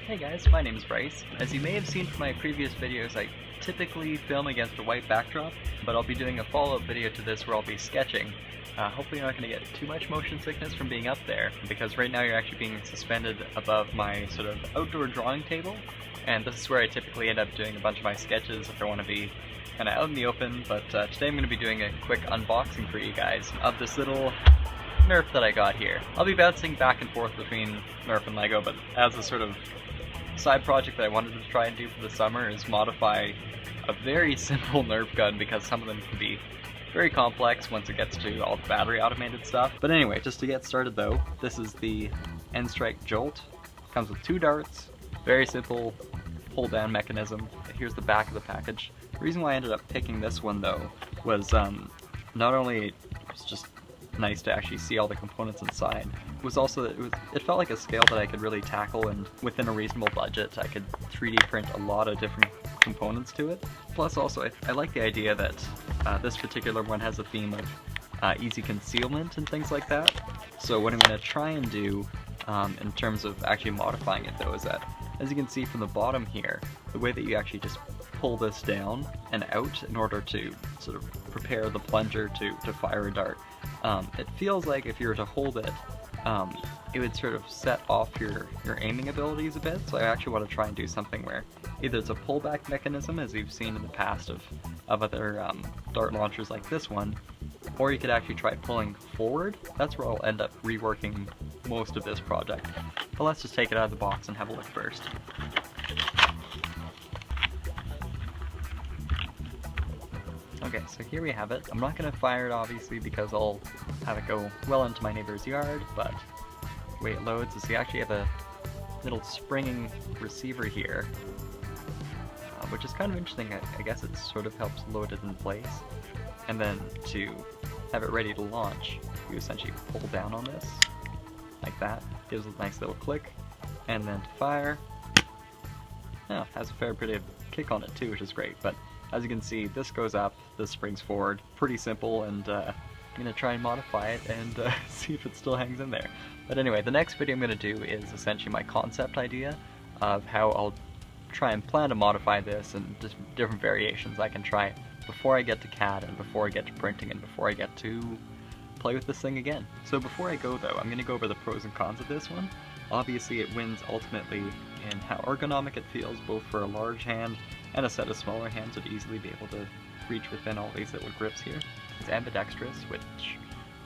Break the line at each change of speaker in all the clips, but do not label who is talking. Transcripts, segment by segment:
Hey guys, my name is Bryce. As you may have seen from my previous videos, I typically film against a white backdrop, but I'll be doing a follow-up video to this where I'll be sketching. Hopefully you're not going to get too much motion sickness from being up there, because right now you're actually being suspended above my sort of outdoor drawing table, and this is where I typically end up doing a bunch of my sketches if I want to be kind of out in the open, but today I'm going to be doing a quick unboxing for you guys of this little NERF that I got here. I'll be bouncing back and forth between NERF and LEGO, but as a sort of side project that I wanted to try and do for the summer is modify a very simple NERF gun, because some of them can be very complex once it gets to all the battery automated stuff. But anyway, just to get started though, this is the N-Strike Jolt. Comes with 2 darts, very simple pull down mechanism. Here's the back of the package. The reason why I ended up picking this one though was not only it was just nice to actually see all the components inside, it was also it felt like a scale that I could really tackle, and within a reasonable budget I could 3D print a lot of different components to it. Plus also I like the idea that this particular one has a theme of easy concealment and things like that. So what I'm going to try and do in terms of actually modifying it though is that, as you can see from the bottom here, the way that you actually just pull this down and out in order to sort of prepare the plunger to fire a dart, it feels like if you were to hold it, it would sort of set off your aiming abilities a bit. So I actually want to try and do something where either it's a pullback mechanism, as we've seen in the past of other dart launchers like this one, or you could actually try pulling forward. That's where I'll end up reworking most of this project. But let's just take it out of the box and have a look first. Okay, so here we have it. I'm not going to fire it obviously because I'll have it go well into my neighbor's yard, but the way it loads is you actually have a little springing receiver here, which is kind of interesting. I guess it sort of helps load it in place. And then to have it ready to launch, you essentially pull down on this, like that. Gives it a nice little click, and then to fire, has a fair bit of kick on it too, which is great. But as you can see, this goes up, this springs forward. Pretty simple, and I'm going to try and modify it and see if it still hangs in there. But anyway, the next video I'm going to do is essentially my concept idea of how I'll try and plan to modify this, and just different variations I can try before I get to CAD and before I get to printing and before I get to play with this thing again. So before I go though, I'm going to go over the pros and cons of this one. Obviously it wins ultimately in how ergonomic it feels, both for a large hand and a set of smaller hands would easily be able to reach within all these little grips here. It's ambidextrous, which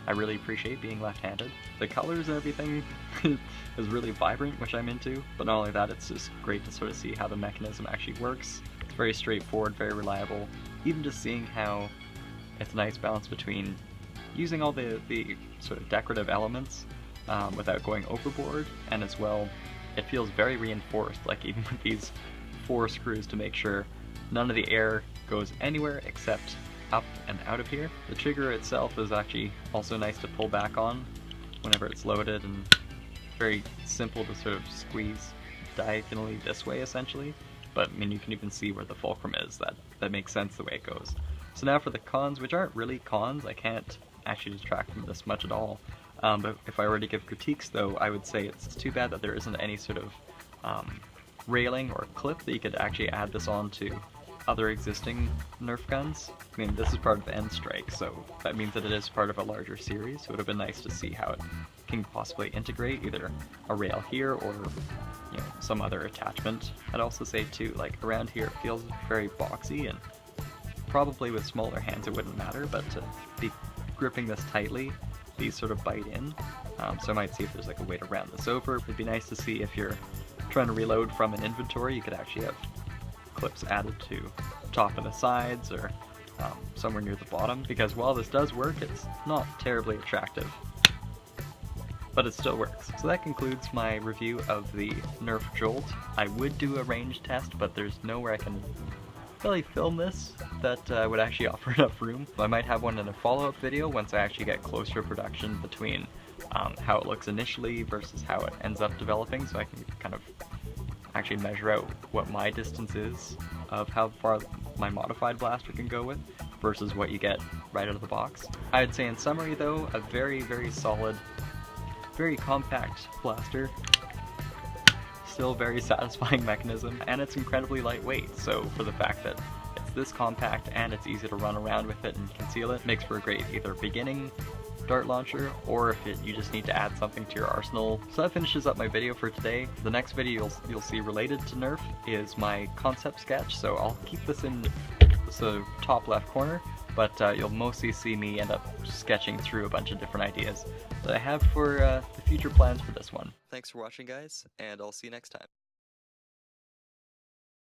I really appreciate, being left-handed. The colors and everything is really vibrant, which I'm into, but not only that, it's just great to sort of see how the mechanism actually works. It's very straightforward, very reliable. Even just seeing how it's a nice balance between using all the sort of decorative elements without going overboard, and as well it feels very reinforced, like even with these 4 screws to make sure none of the air goes anywhere except up and out of here. The trigger itself is actually also nice to pull back on whenever it's loaded, and very simple to sort of squeeze diagonally this way essentially. But I mean, you can even see where the fulcrum is. That makes sense the way it goes. So now for the cons, which aren't really cons. I can't actually detract from this much at all. But if I were to give critiques though, I would say it's too bad that there isn't any sort of railing or clip that you could actually add this on to other existing NERF guns. I mean, this is part of the N-Strike, so that means that it is part of a larger series. So it would have been nice to see how it can possibly integrate either a rail here or some other attachment. I'd also say too, like around here it feels very boxy, and probably with smaller hands it wouldn't matter, but to be gripping this tightly, these sort of bite in. So I might see if there's like a way to round this over. It'd be nice to see if you're trying to reload from an inventory, you could actually have clips added to the top and the sides, or somewhere near the bottom, because while this does work, it's not terribly attractive, but it still works. So that concludes my review of the NERF Jolt. I would do a range test, but there's nowhere I can really film this that would actually offer enough room. I might have one in a follow-up video once I actually get closer to production between how it looks initially versus how it ends up developing, so I can kind of actually measure out what my distance is of how far my modified blaster can go with versus what you get right out of the box. I'd say in summary though, a very, very solid, very compact blaster. still very satisfying mechanism, and it's incredibly lightweight, so for the fact that it's this compact and it's easy to run around with it and conceal it, makes for a great either beginning dart launcher, or if you just need to add something to your arsenal. So that finishes up my video for today. The next video you'll see related to NERF is my concept sketch, so I'll keep this in the top left corner, but you'll mostly see me end up sketching through a bunch of different ideas that I have for the future plans for this one. Thanks for watching, guys, and I'll see you next time.